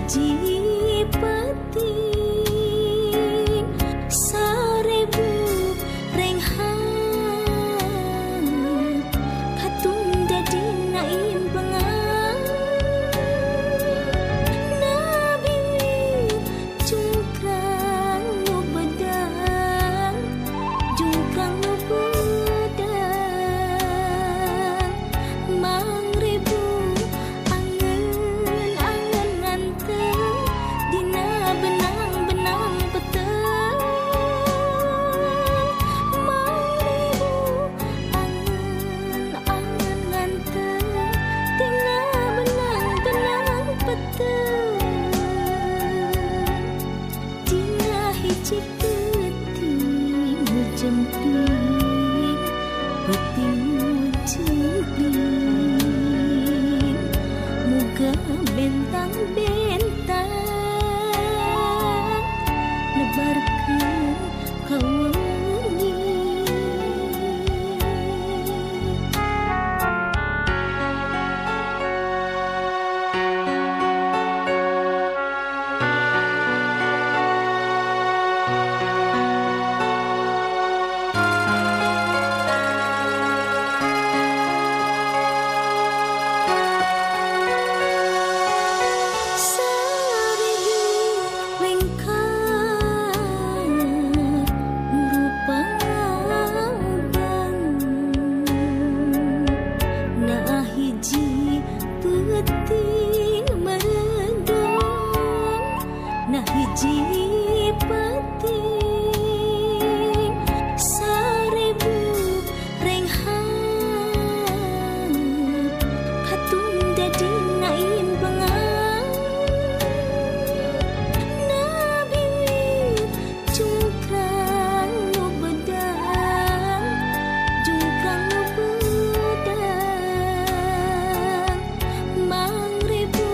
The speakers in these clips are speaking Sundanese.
hiji penting sarebu renghan katunda dina imbangan nabi jungkrang nu bedang jungkrang nu bedang mangribu jemping peting jemping muga bentang-bentang nebarkeun ka wengi hiji penting sarebu renghan katunda dina imbangan nabi jungkrang nu bedang jungkrang nu bedang mangribu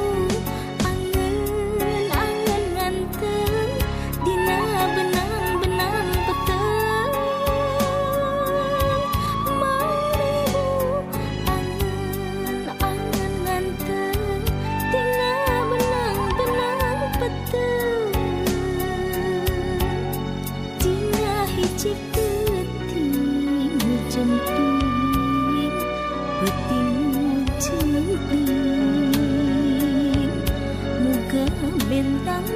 jemping peting jemping muga bentang